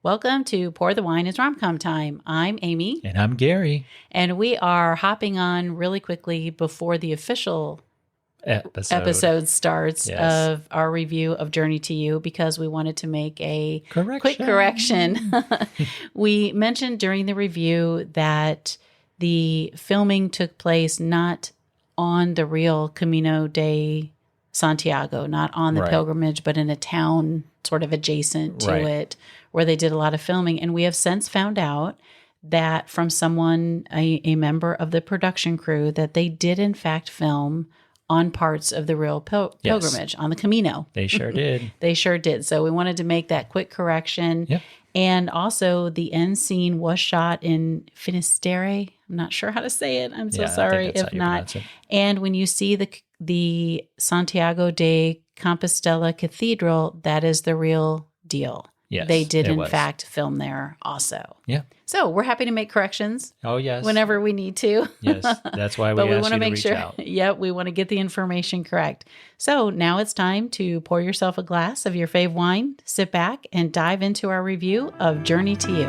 Welcome to Pour the Wine. It's rom-com time. I'm Amy. And I'm Gary. And we are hopping on really quickly before the official episode starts of our review of Journey to You because we wanted to make a quick correction. We mentioned during the review that the filming took place not on the real Camino de Santiago, not on the pilgrimage, but in a town sort of adjacent to it where they did a lot of filming. And we have since found out that from someone, a member of the production crew, that they did in fact film on parts of the real pilgrimage on the Camino. They sure did. They sure did. So we wanted to make that quick correction. Yep. And also the end scene was shot in Finisterre. I'm not sure how to say it. I'm so sorry if not. And when you see the Santiago de Compostela Cathedral, that is the real deal. Yes, they did in fact film there also. Yeah. So we're happy to make corrections. Oh, yes. Whenever we need to. Yes. That's why we asked you to reach out. Yep. We want to get the information correct. So now it's time to pour yourself a glass of your fave wine, sit back, and dive into our review of Journey to You.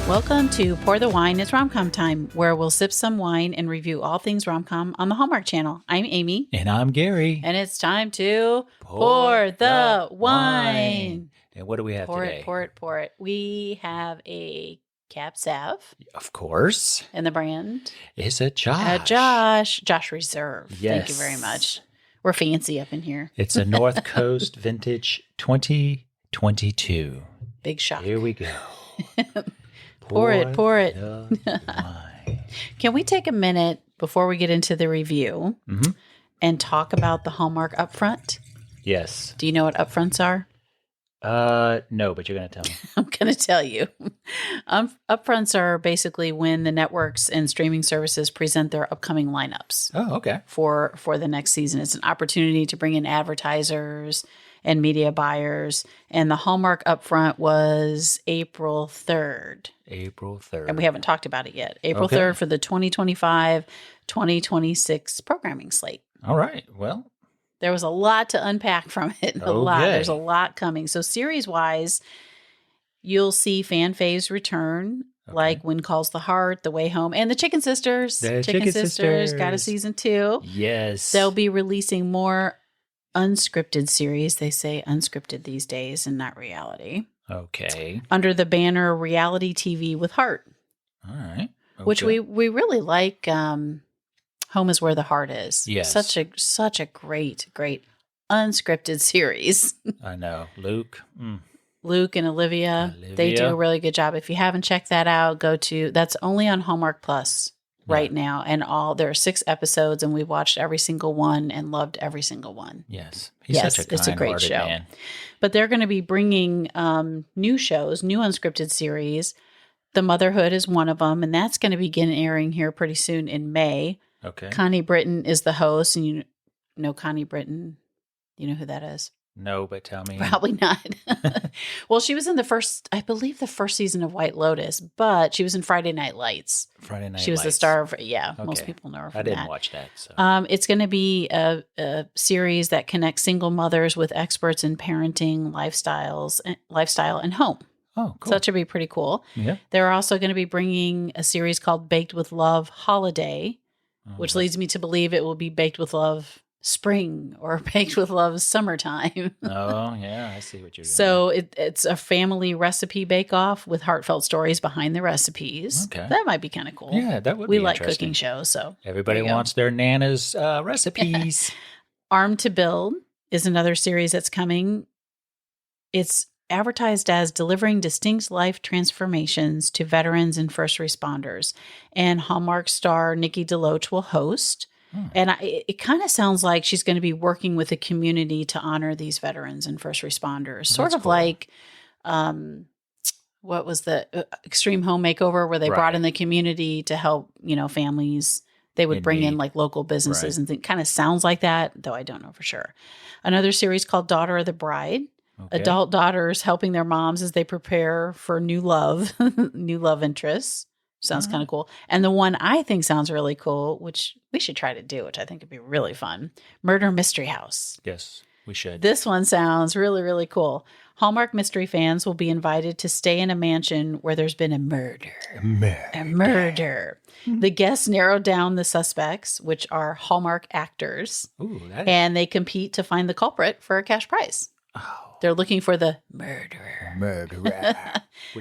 Welcome to Pour the Wine. It's rom-com time, where we'll sip some wine and review all things rom-com on the Hallmark Channel. I'm Amy. And I'm Gary. And it's time to pour the wine. And what do we have today? Pour it. We have a Cab Sav. Of course. And the brand? Is it Josh? Josh Reserve. Yes. Thank you very much. We're fancy up in here. It's a North Coast Vintage 2022. Big shot. Here we go. Pour it. Can we take a minute before we get into the review and talk about the Hallmark upfront? Yes. Do you know what upfronts are? No, but you're going to tell me. I'm going to tell you. Upfronts are basically when the networks and streaming services present their upcoming lineups. Oh, okay. For the next season. It's an opportunity to bring in advertisers and media buyers. And the Hallmark upfront was April 3rd. April 3rd. And we haven't talked about it yet. April 3rd for the 2025-2026 programming slate. All right. Well, there was a lot to unpack from it. A lot. There's a lot coming. So series-wise, you'll see fan faves return, like When Calls the Heart, The Way Home, and the Chicken Sisters. The Chicken Sisters got a season 2. Yes. They'll be releasing more unscripted series. They say unscripted these days and not reality. Okay. Under the banner Reality TV with Heart. All right. Okay. Which we really like. Home is Where the Heart Is. Yes. Such a great unscripted series. I know. Luke and Olivia. They do a really good job. If you haven't checked that out, that's only on Hallmark Plus right now. And there are 6 episodes, and we watched every single one and loved every single one. Yes. He's such a it's a great show. Man. But they're going to be bringing new shows, new unscripted series. The Motherhood is one of them, and that's going to begin airing here pretty soon in May. Okay. Connie Britton is the host, and you know Connie Britton. You know who that is? No, but tell me. Probably not. Well, she was in the first season of White Lotus, but she was in Friday Night Lights. She was the star of, most people know her from that. I didn't watch that. So. It's going to be a series that connects single mothers with experts in parenting, lifestyle, and home. Oh, cool. So that should be pretty cool. Yeah. They're also going to be bringing a series called Baked with Love Holiday, which leads me to believe it will be Baked with Love Spring or Baked with Love Summertime. Oh, yeah. I see what you're doing. So it's a family recipe bake-off with heartfelt stories behind the recipes. Okay. That might be kind of cool. Yeah, that would be We like interesting. cooking shows, so. Everybody wants their Nana's recipes. Armed to Build is another series that's coming. It's advertised as delivering distinct life transformations to veterans and first responders. And Hallmark star Nikki DeLoach will host. And it kind of sounds like she's going to be working with the community to honor these veterans and first responders. Sort of cool. Like, what was the Extreme Home Makeover, where they brought in the community to help, families. They would bring in like local businesses and kind of sounds like that, though I don't know for sure. Another series called Daughter of the Bride. Okay. Adult daughters helping their moms as they prepare for new love interests. Sounds kind of cool. And the one I think sounds really cool, which we should try to do, which I think would be really fun, Murder Mystery House. Yes, we should. This one sounds really, really cool. Hallmark mystery fans will be invited to stay in a mansion where there's been a murder. A murder. The guests narrow down the suspects, which are Hallmark actors, and they compete to find the culprit for a cash prize. Oh. They're looking for the murderer.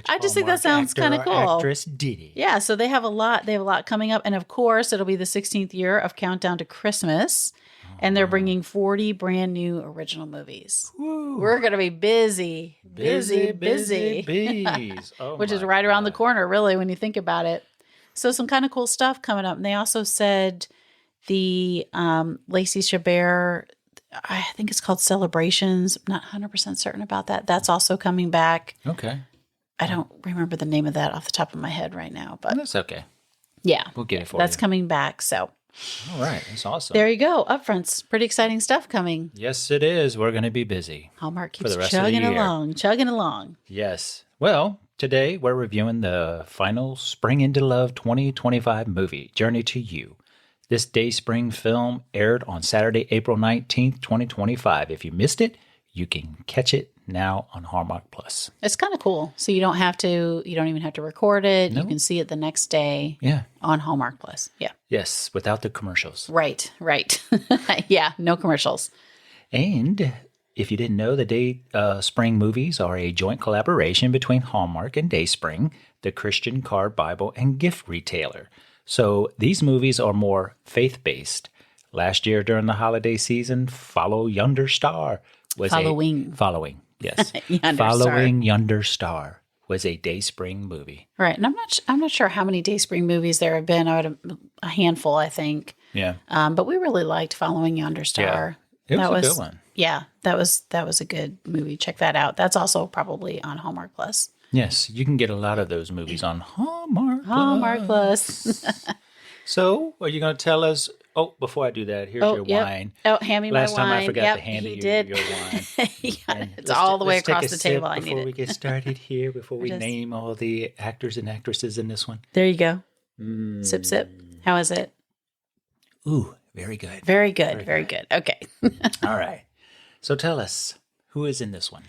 I just think that sounds kind of cool. Actress did it. Yeah, so they have a lot. They have a lot coming up, and of course, it'll be the 16th year of Countdown to Christmas, and they're bringing 40 brand new original movies. Woo. We're gonna be busy. Oh, which is right around the corner, really, when you think about it. So some kind of cool stuff coming up, and they also said the Lacey Chabert. I think it's called Celebrations. I'm not 100% certain about that. That's also coming back. Okay. I don't remember the name of that off the top of my head right now, but that's okay. Yeah. We'll get it for you. That's coming back. So. All right. That's awesome. There you go. Upfronts. Pretty exciting stuff coming. Yes, it is. We're going to be busy. Hallmark keeps chugging along. Yes. Well, today we're reviewing the final Spring into Love 2025 movie, Journey to You. This Dayspring film aired on Saturday, April 19th, 2025. If you missed it, you can catch it now on Hallmark Plus. It's kind of cool. So you don't even have to record it. No. You can see it the next day on Hallmark Plus. Yeah. Yes, without the commercials. Right. Yeah, no commercials. And if you didn't know, the Dayspring movies are a joint collaboration between Hallmark and Dayspring, the Christian card, Bible, and gift retailer. So these movies are more faith-based. Last year during the holiday season, Follow Yonder Star was Following, yes. Following Yonder Star was a Dayspring movie. Right, and I'm not sure how many Dayspring movies there have been. A handful, I think. Yeah. But we really liked Following Yonder Star. Yeah. It was a good one. Yeah, that was a good movie. Check that out. That's also probably on Hallmark Plus. Yes, you can get a lot of those movies on Hallmark Plus. So, are you going to tell us? Oh, before I do that, here's your wine. Oh, hand me my wine. Last time I forgot to hand you your wine. It's all the way across the table. I need it. Before we get started here, before we name all the actors and actresses in this one. There you go. Sip, sip. How is it? Ooh, very good. Very good. Okay. All right. So tell us. Who is in this one?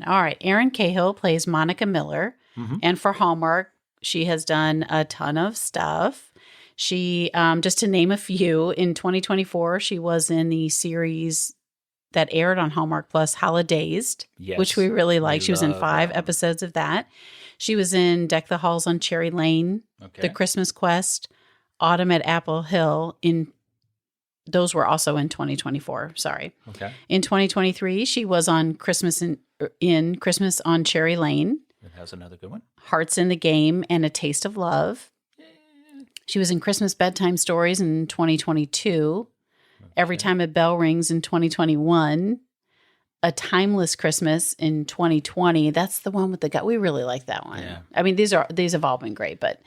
All right. Erin Cahill plays Monica Miller. Mm-hmm. And for Hallmark, she has done a ton of stuff. She, just to name a few, in 2024, she was in the series that aired on Hallmark Plus, Holidazed, which we really like. She was in 5 episodes of that. She was in Deck the Halls on Cherry Lane, The Christmas Quest, Autumn at Apple Hill. Those were also in 2024. Sorry. Okay. In 2023, she was on Christmas in Christmas on Cherry Lane. That was another good one. Hearts in the Game and A Taste of Love. She was in Christmas Bedtime Stories in 2022. Every Time a Bell Rings in 2021. A Timeless Christmas in 2020. That's the one with the guy. We really like that one. Yeah. I mean, these have all been great, but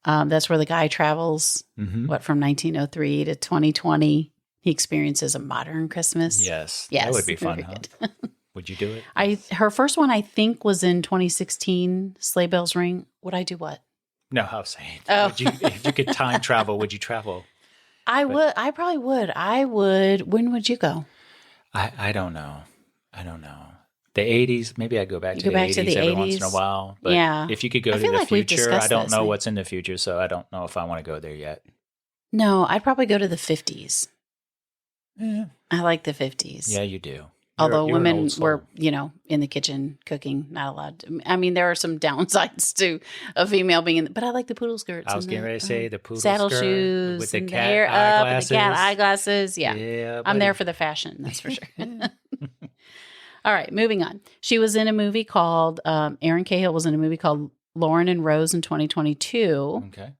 that's where the guy travels, from 1903 to 2020. He experiences a modern Christmas. Yes. That would be fun, huh? Would you do it? Her first one, I think, was in 2016, Sleigh Bells Ring. Would I do what? No, I was saying, if you could time travel, would you travel? I probably would. I would. When would you go? I don't know. The 80s, maybe I go back to the 80s every once in a while. But if you could go to the future, I don't know what's in the future, so I don't know if I want to go there yet. No, I'd probably go to the 50s. Yeah. I like the 50s. Yeah, you do. Although women were, in the kitchen cooking, not allowed to. I mean, there are some downsides to a female being in, but I like the poodle skirts. I was getting ready to say the poodle saddle skirt shoes with the and cat hair up eyeglasses. and the cat eyeglasses. Yeah, I'm there for the fashion. That's for sure. All right, moving on. She was in a movie called Erin Cahill was in a movie called Lauren and Rose in 2022. Okay.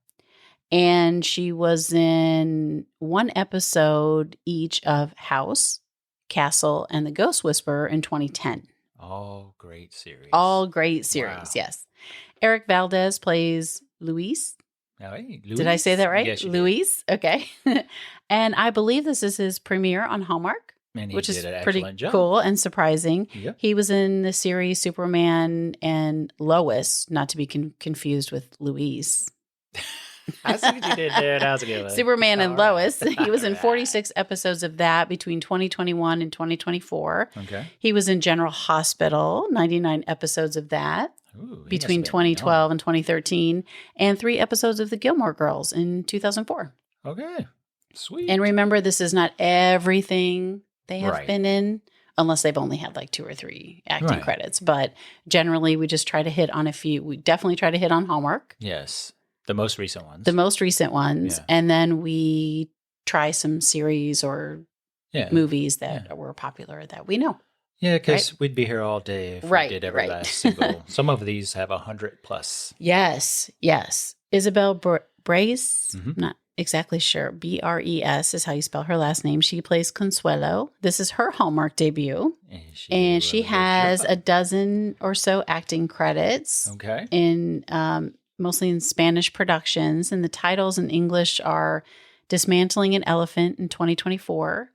And she was in one episode each of House, Castle, and The Ghost Whisperer in 2010. All great series. Wow. Yes. Erik Valdez plays Luis. Luis. Did I say that right? Yes, Luis. Okay. And I believe this is his premiere on Hallmark. which is pretty cool and surprising. Yep. He was in the series Superman and Lois, not to be confused with Louise. I see what you did there. That was a good one. Superman and Lois. He was in 46 episodes of that between 2021 and 2024. Okay. He was in General Hospital, 99 episodes of that. Ooh, between 2012 and 2013, and 3 episodes of The Gilmore Girls in 2004. Okay. Sweet. And remember, this is not everything they have been in, unless they've only had like 2 or 3 acting credits. But generally, we just try to hit on a few. We definitely try to hit on Hallmark. Yes. The most recent ones. The most recent ones. Yeah. And then we try some series or movies that were popular that we know. Yeah, because we'd be here all day if we did every last single. Some of these have 100+. Yes, yes. Isabel Brace, not exactly sure. Bres is how you spell her last name. She plays Consuelo. This is her Hallmark debut. And she has a dozen or so acting credits. Okay. In mostly in Spanish productions. And the titles in English are Dismantling an Elephant in 2024,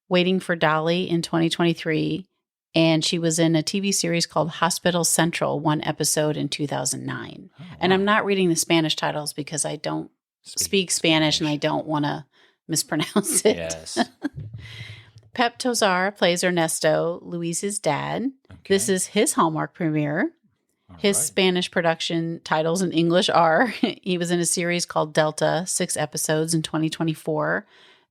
Waiting for Dolly in 2023, and she was in a TV series called Hospital Central, 1 episode in 2009. Oh, wow. And I'm not reading the Spanish titles because I don't speak Spanish and I don't want to mispronounce it. Yes. Pep Tosar plays Ernesto, Luis's dad. Okay. This is his Hallmark premiere. His Spanish production titles in English are, he was in a series called Delta, 6 episodes in 2024,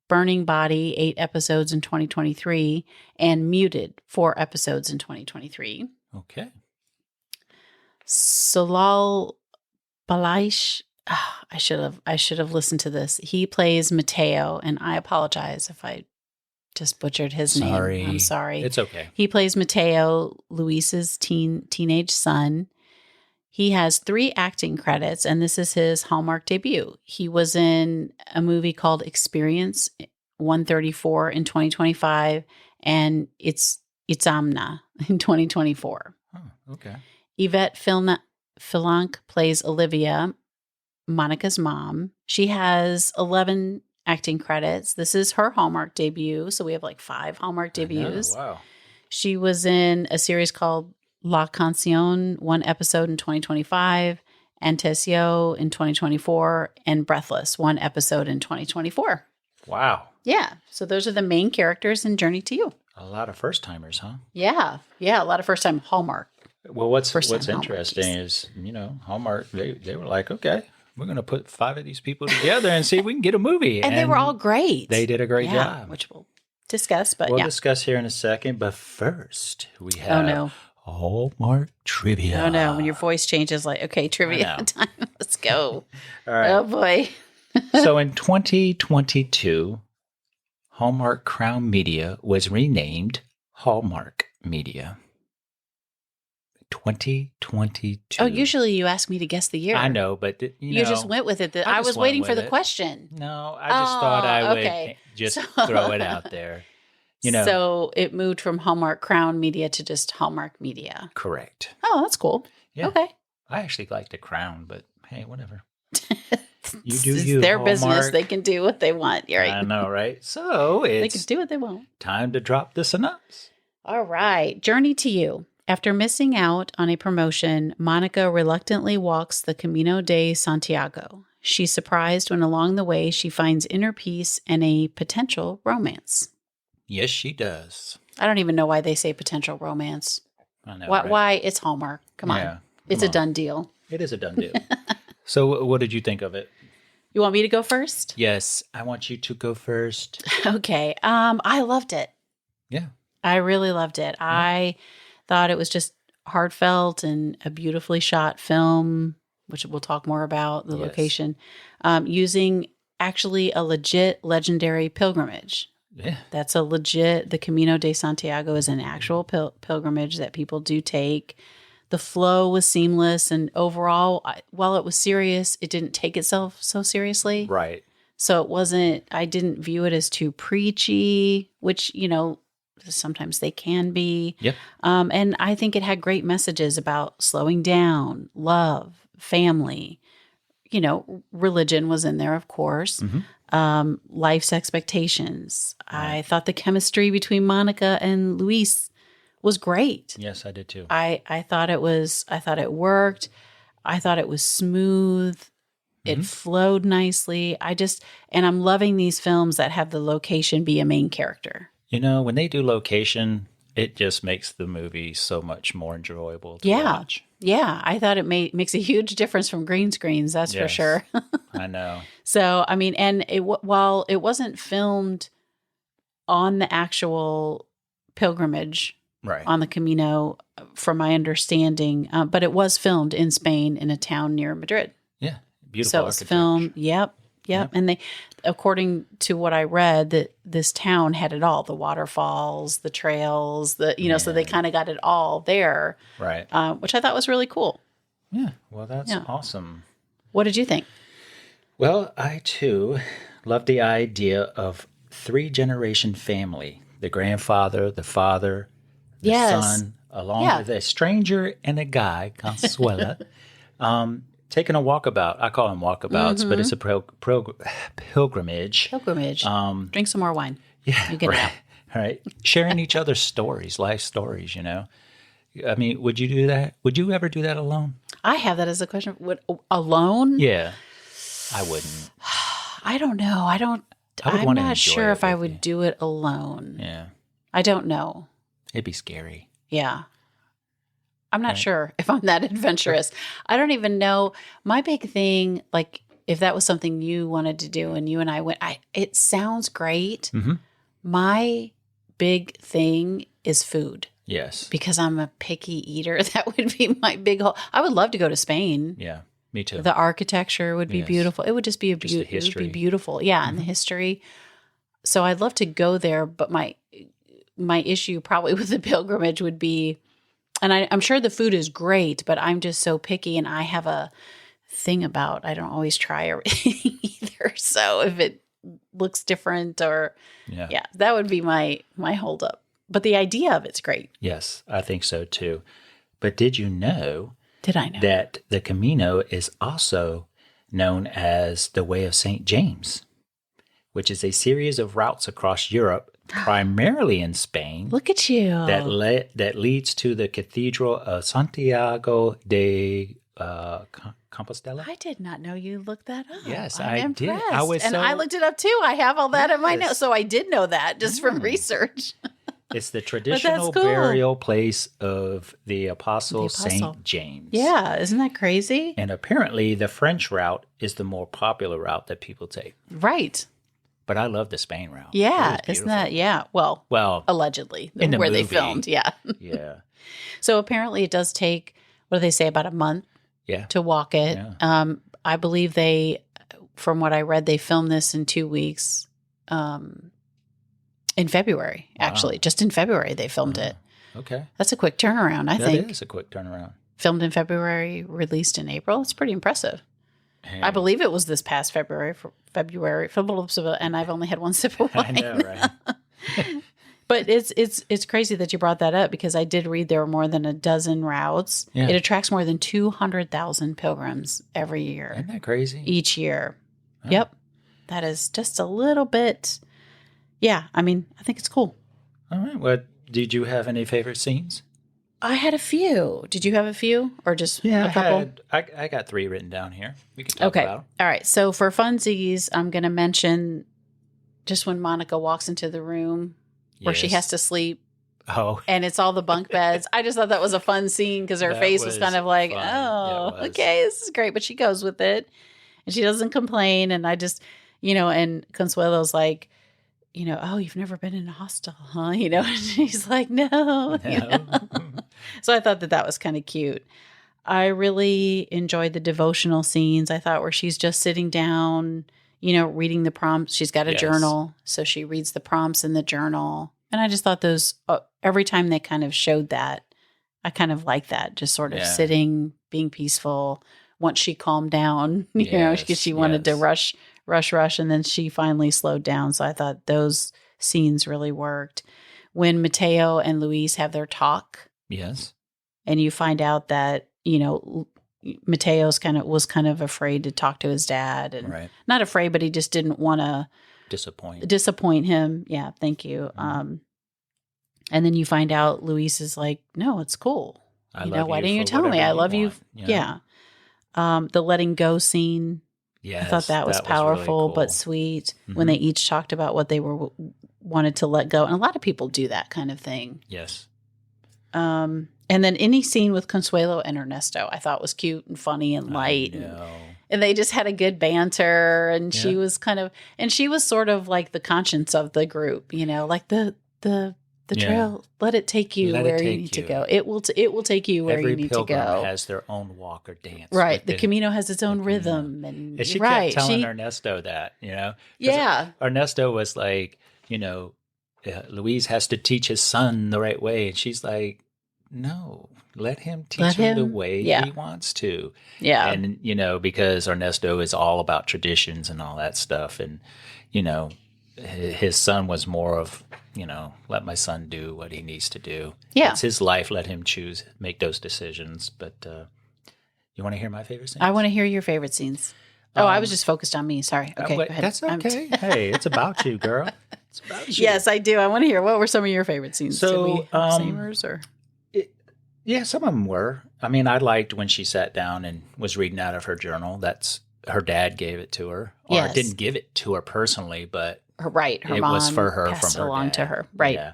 Burning Body, 8 episodes in 2023, and Muted, 4 episodes in 2023. Okay. Solal Balaish, I should have listened to this. He plays Mateo, and I apologize if I just butchered his name. I'm sorry. It's okay. He plays Mateo, Luis's teenage son. He has 3 acting credits, and this is his Hallmark debut. He was in a movie called Experience 134 in 2025, and it's Amna in 2024. Oh, okay. Yvette Filank plays Olivia, Monica's mom. She has 11 acting credits. This is her Hallmark debut, so we have like 5 Hallmark debuts. Wow. She was in a series called La Canción, 1 episode in 2025, Antesio in 2024, and Breathless, 1 episode in 2024. Wow. Yeah. So those are the main characters in Journey to You. A lot of first-timers, huh? Yeah. Yeah, a lot of first-time Hallmark. Well, what's interesting is, Hallmark, they were like, okay, we're going to put 5 of these people together and see if we can get a movie. And they were all great. They did a great job. Which we'll discuss, but we'll discuss here in a second. But first, we have Hallmark trivia. Oh, no. When your voice changes, like, okay, trivia time. Let's go. All right. Oh, boy. So in 2022, Hallmark Crown Media was renamed Hallmark Media. 2022. Oh, usually you ask me to guess the year. I know, but you just went with it. I was waiting for the question. No, I just thought I would just throw it out there. So it moved from Hallmark Crown Media to just Hallmark Media. Correct. Oh, that's cool. Yeah. Okay. I actually like the crown, but hey, whatever. You do you. It's their Hallmark. Business. They can do what they want. You're right. I know, right? So they can do what they want. Time to drop the synopsis. All right. Journey to You. After missing out on a promotion, Monica reluctantly walks the Camino de Santiago. She's surprised when along the way she finds inner peace and a potential romance. Yes, she does. I don't even know why they say potential romance. I know. Why? It's Hallmark. Come on. It's a done deal. It is a done deal. So what did you think of it? You want me to go first? Yes, I want you to go first. Okay. I loved it. Yeah. I really loved it. Yeah. I thought it was just heartfelt and a beautifully shot film, which we'll talk more about, the location, using actually a legit legendary pilgrimage. Yeah. That's a legit, the Camino de Santiago is an actual pilgrimage that people do take. The flow was seamless, and overall, while it was serious, it didn't take itself so seriously. Right. So it wasn't, I didn't view it as too preachy, which, sometimes they can be. Yep. And I think it had great messages about slowing down, love, family. Religion was in there, of course. Mm-hmm. life's expectations. Right. I thought the chemistry between Monica and Luis was great. Yes, I did too. I thought it worked. I thought it was smooth. It flowed nicely. And I'm loving these films that have the location be a main character. When they do location, it just makes the movie so much more enjoyable to watch. Yeah, I thought it makes a huge difference from green screens, that's for sure. I know. So, I mean, and while it wasn't filmed on the actual pilgrimage on the Camino, from my understanding, but it was filmed in Spain in a town near Madrid. Yeah, beautiful. So it was filmed, yep. And they, according to what I read, that this town had it all: the waterfalls, the trails, so they kind of got it all there, right? Which I thought was really cool. Yeah, well, that's awesome. What did you think? Well, I too love the idea of 3-generation family: the grandfather, the father, the son, along with a stranger and a guy, Consuela. Taking a walkabout. I call them walkabouts, but it's a pilgrimage. Drink some more wine. Yeah, you get it out. Right. Sharing each other's stories, life stories, I mean, would you do that? Would you ever do that alone? I have that as a question. Alone? Yeah. I wouldn't. I don't know. I'm not sure if I would do it alone. Yeah. I don't know. It'd be scary. Yeah. I'm not sure if I'm that adventurous. I don't even know. My big thing, like if that was something you wanted to do and you and I went, it sounds great. Mm-hmm. My big thing is food. Yes. Because I'm a picky eater. That would be my big hole. I would love to go to Spain. Yeah, me too. The architecture would be beautiful. It would just be it would be beautiful. Yeah, and the history. So I'd love to go there, but my issue probably with the pilgrimage would be, and I'm sure the food is great, but I'm just so picky, and I have a thing about I don't always try everything either. So if it looks different or that would be my holdup. But the idea of it's great. Yes, I think so too. But did you know? Did I know that the Camino is also known as the Way of St. James, which is a series of routes across Europe, primarily in Spain. Look at you. That leads to the Cathedral of Santiago de Compostela. I did not know you looked that up. Yes, I'm impressed. did. I looked it up too. I have all that in my notes. So I did know that just from research. It's the traditional burial place of the Apostle St. James. Yeah, isn't that crazy? And apparently the French route is the more popular route that people take. Right. But I love the Spain route. Yeah, isn't that, well, allegedly, in the where movie. They filmed, yeah. So apparently it does take, what do they say, about a month to walk it. Yeah. I believe from what I read, they filmed this in 2 weeks. In February, actually. Just in February, they filmed it. Okay. That's a quick turnaround, I think. That is a quick turnaround. Filmed in February, released in April. It's pretty impressive. Hey. I believe it was this past February, and I've only had one sip of wine. I know, right? But it's crazy that you brought that up because I did read there were more than a dozen routes. Yeah. It attracts more than 200,000 pilgrims every year. Isn't that crazy? Each year. Oh. Yep. That is just a little bit... Yeah, I mean, I think it's cool. All right. Well, did you have any favorite scenes? I had a few. Did you have a few or just a couple? I got 3 written down here. We can talk about them. All right. So for funsies, I'm going to mention just when Monica walks into the room where she has to sleep. Oh. And it's all the bunk beds. I just thought that was a fun scene because her face was kind of like, okay, this is great. But she goes with it and she doesn't complain. And I just, and Consuelo's like, oh, you've never been in a hostel, huh? And she's like, no. So I thought that was kind of cute. I really enjoyed the devotional scenes. I thought where she's just sitting down, reading the prompts. She's got a journal. So she reads the prompts in the journal. And I just thought those, every time they kind of showed that, I kind of like that. Just sort of sitting, being peaceful. Once she calmed down, because she wanted to rush. And then she finally slowed down. So I thought those scenes really worked. When Mateo and Luis have their talk. Yes. And you find out that, Mateo's was kind of afraid to talk to his dad, and not afraid, but he just didn't want to disappoint him. Yeah, thank you. And then you find out Luis is like, no, it's cool. Why didn't you tell me? I love you. Yeah. The letting go scene. Yes, I thought that was powerful, really cool. But sweet when they each talked about what they wanted to let go. And a lot of people do that kind of thing. Yes. And then any scene with Consuelo and Ernesto, I thought was cute and funny and light. And they just had a good banter. And she was she was sort of like the conscience of the group, like the trail. Let it take you where you need to go. It will take you where you need to go. Every pilgrim has their own walk or dance. Right. The Camino has its own rhythm. And she kept telling Ernesto that, Yeah. Ernesto was like, Luis has to teach his son the right way. And she's like, no, let him teach him the way he wants to. Yeah. And, because Ernesto is all about traditions and all that stuff. And, his son was more of, let my son do what he needs to do. Yeah. It's his life. Let him choose, make those decisions. But you want to hear my favorite scenes? I want to hear your favorite scenes. I was just focused on me. Sorry. Okay, go ahead. That's okay. Hey, it's about you, girl. It's about you. Yes, I do. I want to hear. What were some of your favorite scenes? So, did we have samers or? Yeah, some of them were. I mean, I liked when she sat down and was reading out of her journal. That's her dad gave it to her. Or didn't give it to her personally, but her mom was for her passed from her along dad. to her. Right. Yeah.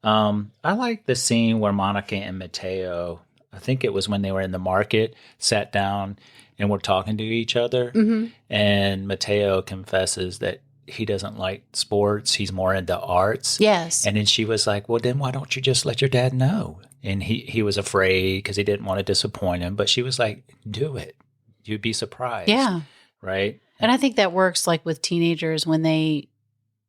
I like the scene where Monica and Mateo, I think it was when they were in the market, sat down and were talking to each other. Mm-hmm. And Mateo confesses that he doesn't like sports. He's more into arts. Yes. And then she was like, well, then why don't you just let your dad know? And he was afraid because he didn't want to disappoint him. But she was like, do it. You'd be surprised. Yeah. Right? And I think that works like with teenagers when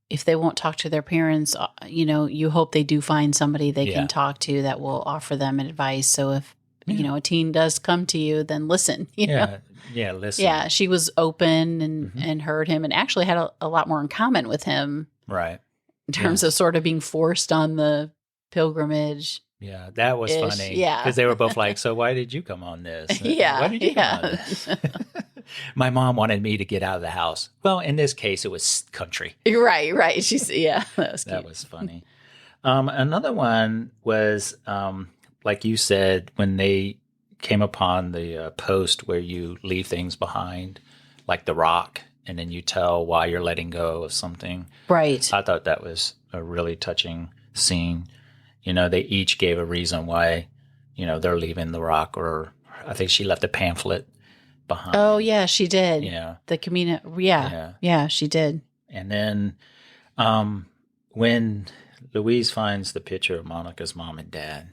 if they won't talk to their parents, you hope they do find somebody they can talk to that will offer them advice. So if, a teen does come to you, then listen, Yeah, listen. Yeah, she was open and heard him and actually had a lot more in common with him. Right. In terms of sort of being forced on the pilgrimage. Yeah, that was funny. Yeah. Because they were both like, so why did you come on this? Yeah. Why did you come on this? My mom wanted me to get out of the house. Well, in this case, it was country. Right. That was cute. That was funny. Another one was, like you said, when they came upon the post where you leave things behind, like the rock, and then you tell why you're letting go of something. Right. I thought that was a really touching scene. They each gave a reason why, they're leaving the rock, or I think she left a pamphlet behind. Oh, yeah, she did. Yeah. The Camino. Yeah, she did. And then when Louise finds the picture of Monica's mom and dad.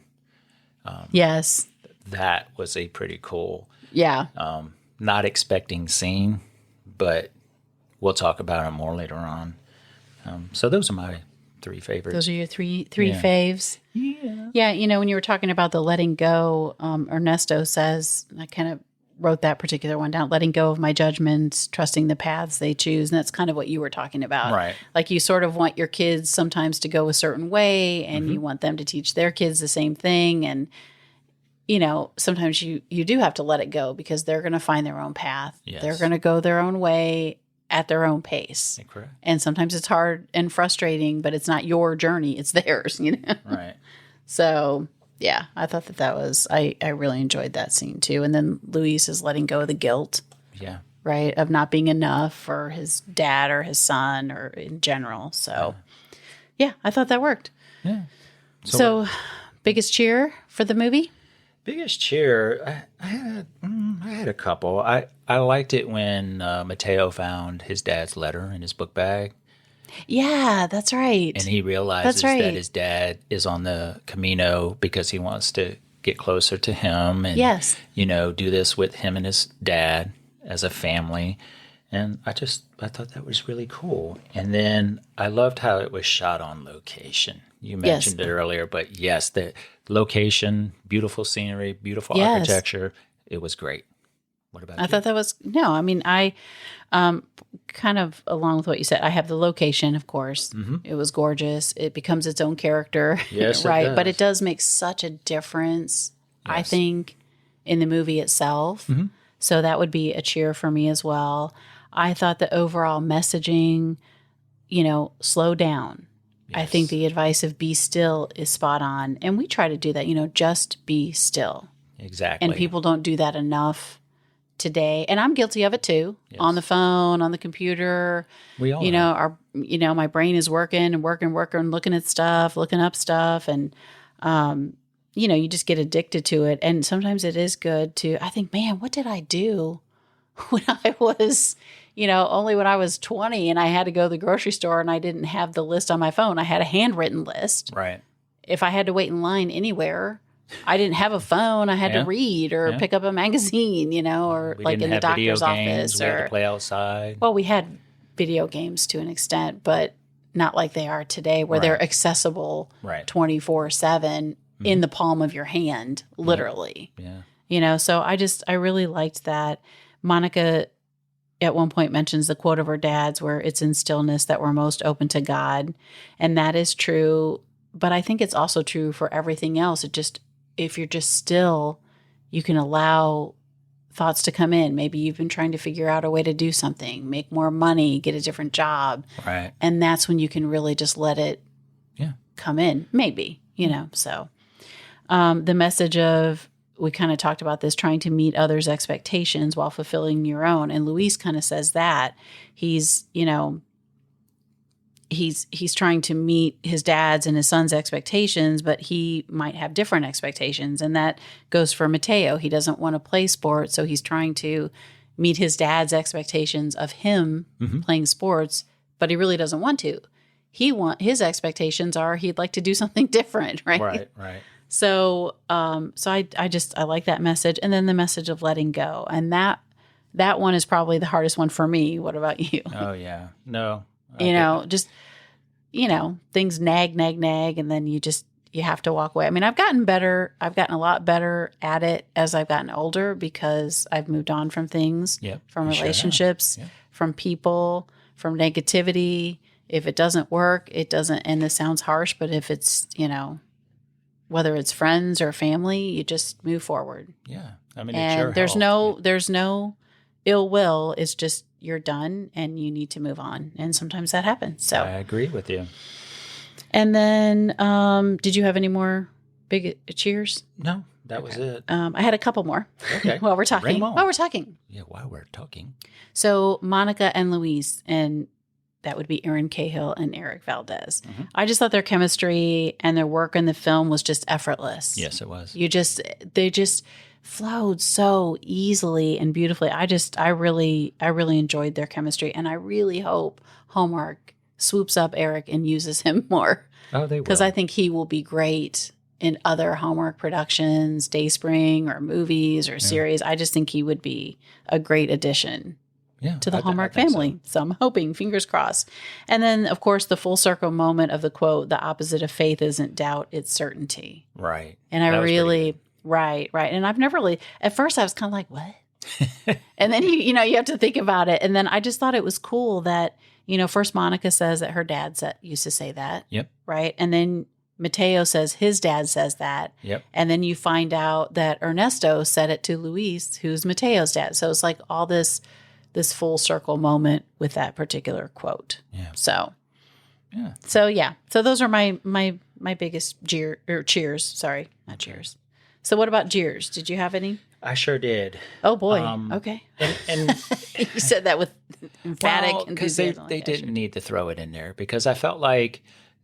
Yes. That was a pretty cool. Yeah. Not expecting scene, but we'll talk about it more later on. So those are my three favorites. Those are your three faves. Yeah. Yeah, when you were talking about the letting go, Ernesto says, I kind of wrote that particular one down, letting go of my judgments, trusting the paths they choose. And that's kind of what you were talking about. Right. Like you sort of want your kids sometimes to go a certain way and you want them to teach their kids the same thing. And, sometimes you do have to let it go because they're going to find their own path. Yes. They're going to go their own way at their own pace. Correct. And sometimes it's hard and frustrating, but it's not your journey, it's theirs, Right. So, yeah, I thought that was, I really enjoyed that scene too. And then Luis is letting go of the guilt. Yeah. Right, of not being enough for his dad or his son or in general. So, yeah, I thought that worked. Yeah. So biggest cheer for the movie? Biggest cheer, I had a couple. I liked it when Mateo found his dad's letter in his book bag. Yeah, that's right. And he realizes that his dad is on the Camino because he wants to get closer to him and, do this with him and his dad as a family. And I thought that was really cool. And then I loved how it was shot on location. You mentioned it earlier, but yes, the location, beautiful scenery, beautiful architecture. It was great. What about you? I thought that was, I kind of along with what you said, I have the location, of course. Mm-hmm. It was gorgeous. It becomes its own character. Yes, right. It does. But it does make such a difference, I think, in the movie itself. Mm-hmm. So that would be a cheer for me as well. I thought the overall messaging, slow down. Yes. I think the advice of be still is spot on. And we try to do that, just be still. Exactly. And people don't do that enough today. And I'm guilty of it too. Yes. On the phone, on the computer. We all are. My brain is working and working, looking at stuff, looking up stuff. And, you just get addicted to it. And sometimes it is good I think, man, what did I do when I was, only when I was 20 and I had to go to the grocery store and I didn't have the list on my phone. I had a handwritten list. Right. If I had to wait in line anywhere, I didn't have a phone. I had to read or pick up a magazine, or like in the doctor's office. We had to play outside. Well, we had video games to an extent, but not like they are today where they're accessible 24/7 in the palm of your hand, literally. Yeah. So I really liked that. Monica at one point mentions the quote of her dad's where it's in stillness that we're most open to God. And that is true. But I think it's also true for everything else. If you're just still, you can allow thoughts to come in. Maybe you've been trying to figure out a way to do something, make more money, get a different job. Right. And that's when you can really just let it come in. Maybe, so the message of, we kind of talked about this, trying to meet others' expectations while fulfilling your own. And Luis kind of says that he's trying to meet his dad's and his son's expectations, but he might have different expectations. And that goes for Mateo. He doesn't want to play sports, so he's trying to meet his dad's expectations of him playing sports, but he really doesn't want to. His expectations are he'd like to do something different, right? Right. So I like that message. And then the message of letting go. And that one is probably the hardest one for me. What about you? Oh, yeah. No. Things nag, and then you have to walk away. I mean, I've gotten better. I've gotten a lot better at it as I've gotten older because I've moved on from things, from relationships, from people, from negativity. If it doesn't work, it doesn't, and this sounds harsh, but if it's, whether it's friends or family, you just move forward. Yeah. I mean, and there's no ill will. It's just you're done and you need to move on. And sometimes that happens. So I agree with you. And then did you have any more big cheers? No, that was it. I had a couple more. Okay. While we're talking. Yeah, while we're talking. So Monica and Luis, and that would be Erin Cahill and Erik Valdez. Mm-hmm. I just thought their chemistry and their work in the film was just effortless. Yes, it was. They just flowed so easily and beautifully. I really enjoyed their chemistry, and I really hope Hallmark swoops up Erik and uses him more. Oh, they will. Because I think he will be great in other Hallmark productions, Dayspring or movies or series. I just think he would be a great addition. To the Hallmark family. So I'm hoping, fingers crossed. And then, of course, the full circle moment of the quote, the opposite of faith isn't doubt, it's certainty. Right. And right. And I've never really, at first I was kind of like, what? And then, you have to think about it. And then I just thought it was cool that, first Monica says that her dad used to say that. Yep. Right. And then Mateo says his dad says that. Yep. And then you find out that Ernesto said it to Luis, who's Mateo's dad. So it's like all this full circle moment with that particular quote. Yeah. So those are my biggest cheers. Sorry, not cheers. So what about jeers? Did you have any? I sure did. Oh boy. Okay. And you said that with emphatic enthusiasm. Because they didn't need to throw it in there because I felt like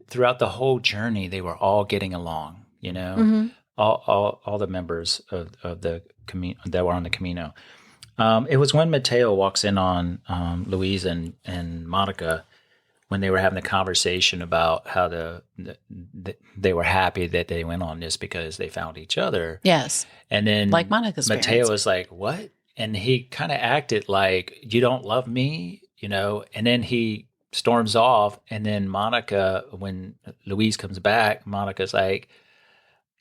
throughout the whole journey they were all getting along. Mm-hmm. All the members of the that were on the Camino. It was when Mateo walks in on Luis and Monica when they were having the conversation about how they were happy that they went on this because they found each other. Yes. And then like Monica's Mateo parents. was like, what? And he kind of acted like, you don't love me, and then he storms off. And then Monica, when Luis comes back, Monica's like,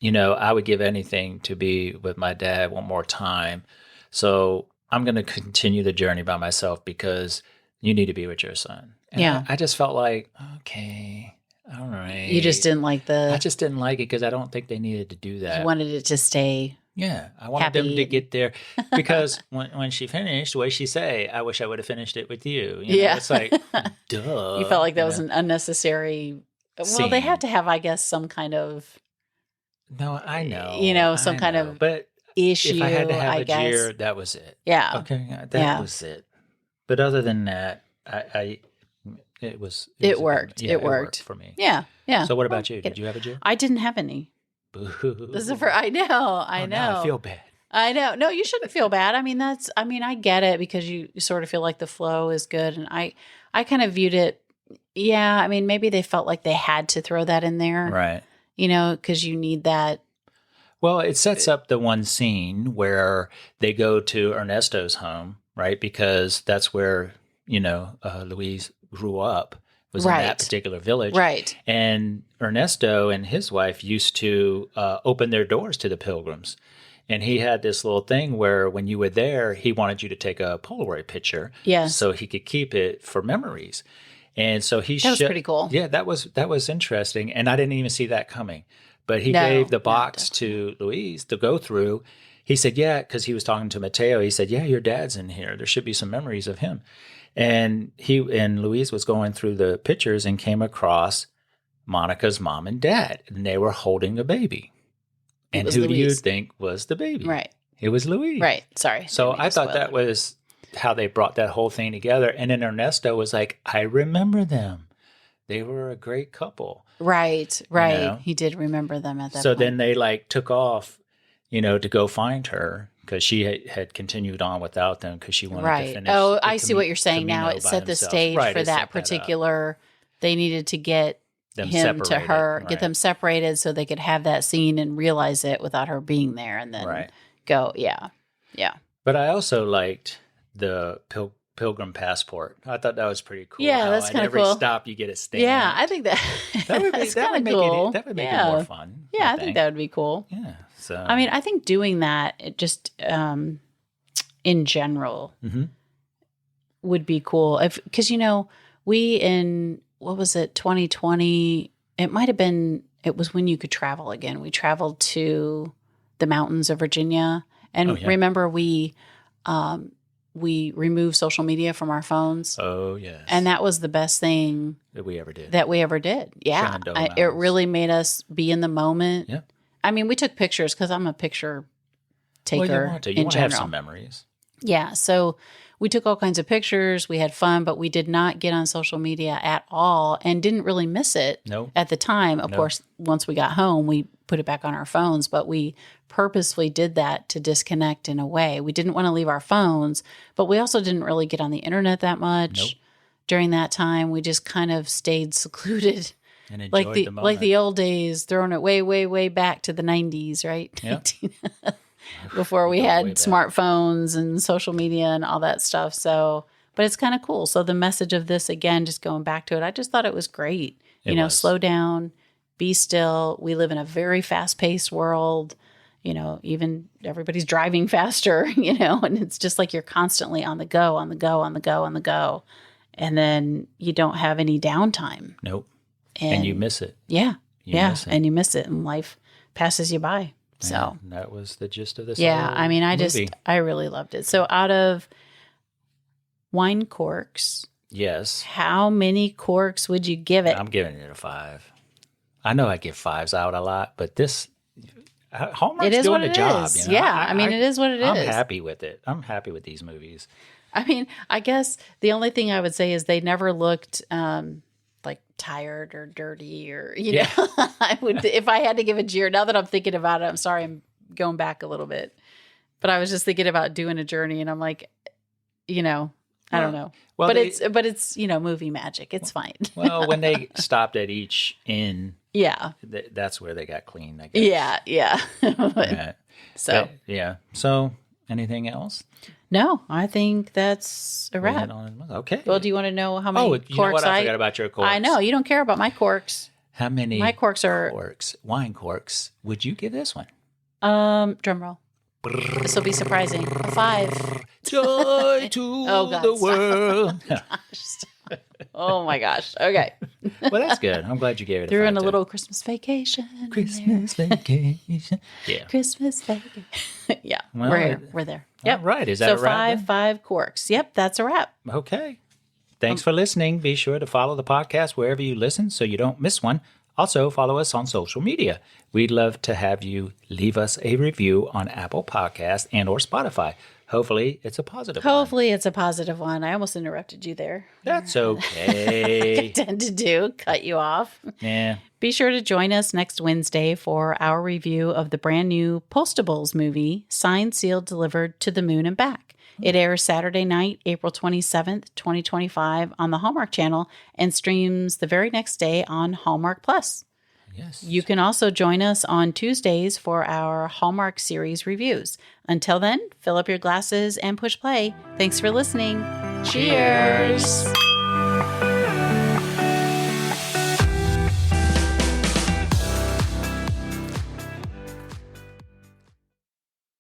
I would give anything to be with my dad one more time. So I'm going to continue the journey by myself because you need to be with your son. And I just felt like, okay, all right. You just didn't like I just didn't like it because I don't think they needed to do that. You wanted it to stay Yeah, I wanted them to get there because when she finished, what did she say? I wish I would have finished it with you. It's like, duh. You felt like that was an unnecessary. Well, they had to have, I guess, some kind of. No, I know. Some kind of but issue. If I had to have a jeer, that was it. Yeah. Okay, that was it. But other than that, it worked. It worked for me. Yeah. Yeah. So what about you? Did you have a jeer? I didn't have any. Boo. I know. I feel bad. I know. No, you shouldn't feel bad. I mean, I get it because you sort of feel like the flow is good. And I kind of viewed it. Yeah. I mean, maybe they felt like they had to throw that in there. Right. Because you need that. Well, it sets up the one scene where they go to Ernesto's home, right? Because that's where, Louise grew up. Was in that particular village. Right. And Ernesto and his wife used to open their doors to the pilgrims. And he had this little thing where when you were there, he wanted you to take a Polaroid picture. Yes. So he could keep it for memories. And so that was pretty cool. Yeah, that was interesting. And I didn't even see that coming. But he gave the box to Louise to go through. He said, yeah, because he was talking to Mateo. He said, yeah, your dad's in here. There should be some memories of him. And Louise was going through the pictures and came across Monica's mom and dad, and they were holding a baby. And who do you think was the baby? Right. It was Louise. Right. Sorry. So I thought that was how they brought that whole thing together. And then Ernesto was like, I remember them. They were a great couple. Right. Right. He did remember them at that point. So then they took off, to go find her. Because she had continued on without them because she wanted to finish. Oh, I see what you're saying now. It set the stage for that particular. They needed to get him to her, get them separated so they could have that scene and realize it without her being there, and then go. Yeah. But I also liked the Pilgrim Passport. I thought that was pretty cool. Yeah, that's kind of cool. Every stop you get a stamp. Yeah, I think that would be kind of cool. That would make it more fun. Yeah, I think that would be cool. Yeah. So I mean, I think doing that just in general would be cool. Because we in what was it, 2020? It was when you could travel again. We traveled to the mountains of Virginia, and remember we removed social media from our phones. Oh, yes. And that was the best thing that we ever did. Yeah. It really made us be in the moment. Yeah. I mean, we took pictures because I'm a picture taker. Well, you want to. You want to have some memories. Yeah. So we took all kinds of pictures. We had fun, but we did not get on social media at all and didn't really miss it at the time. Of course, once we got home, we put it back on our phones, but we purposefully did that to disconnect in a way. We didn't want to leave our phones, but we also didn't really get on the internet that much during that time. We just kind of stayed secluded. And enjoyed the moment. Like the old days, throwing it way, way, way back to the 90s, right? Yeah. Before we had smartphones and social media and all that stuff. So, but it's kind of cool. So the message of this, again, just going back to it, I just thought it was great. Slow down, be still. We live in a very fast-paced world. Even everybody's driving faster, and it's just like you're constantly on the go, on the go, on the go, on the go. And then you don't have any downtime. Nope. And you miss it. Yeah. And you miss it, and life passes you by. So and that was the gist of this. I mean, I really loved it. So out of wine corks, yes, how many corks would you give it? I'm giving it a 5. I know I give 5s out a lot, but this Hallmark's doing the job. Yeah, it is what it is. I'm happy with it. I'm happy with these movies. I mean, I guess the only thing I would say is they never looked like tired or dirty or, know, I would, if I had to give a jeer, now that I'm thinking about it, I'm sorry, I'm going back a little bit, but I was just thinking about doing a journey and I'm like, I don't know, but it's, movie magic. It's fine. Well, when they stopped at each inn, that's where they got clean, I guess. Yeah. So anything else? No, I think that's a wrap. Okay. Well, do you want to know how many corks you know what? I forgot about your corks. I know. You don't care about my corks. How many my corks are wine corks would you give this one? Drum roll. This will be surprising. A 5. Joy to the world. Oh my gosh. Okay. Well, that's good. I'm glad you gave it Threw a in a little Christmas vacation. Christmas vacation. Yeah. Christmas vacation. Yeah. Well, we're here. We're there. Yep. All right. Is that a wrap? So five corks. Yep. That's a wrap. Okay. Thanks for listening. Be sure to follow the podcast wherever you listen so you don't miss one. Also, follow us on social media. We'd love to have you leave us a review on Apple Podcasts and or Spotify. Hopefully, it's a positive one. Hopefully, it's a positive one. I almost interrupted you there. That's okay. I tend to do. Cut you off. Yeah. Be sure to join us next Wednesday for our review of the brand new Postables movie, Signed, Sealed, Delivered to the Moon and Back. It airs Saturday night, April 27th, 2025 on the Hallmark Channel and streams the very next day on Hallmark Plus. Yes. You can also join us on Tuesdays for our Hallmark series reviews. Until then, fill up your glasses and push play. Thanks for listening. Cheers.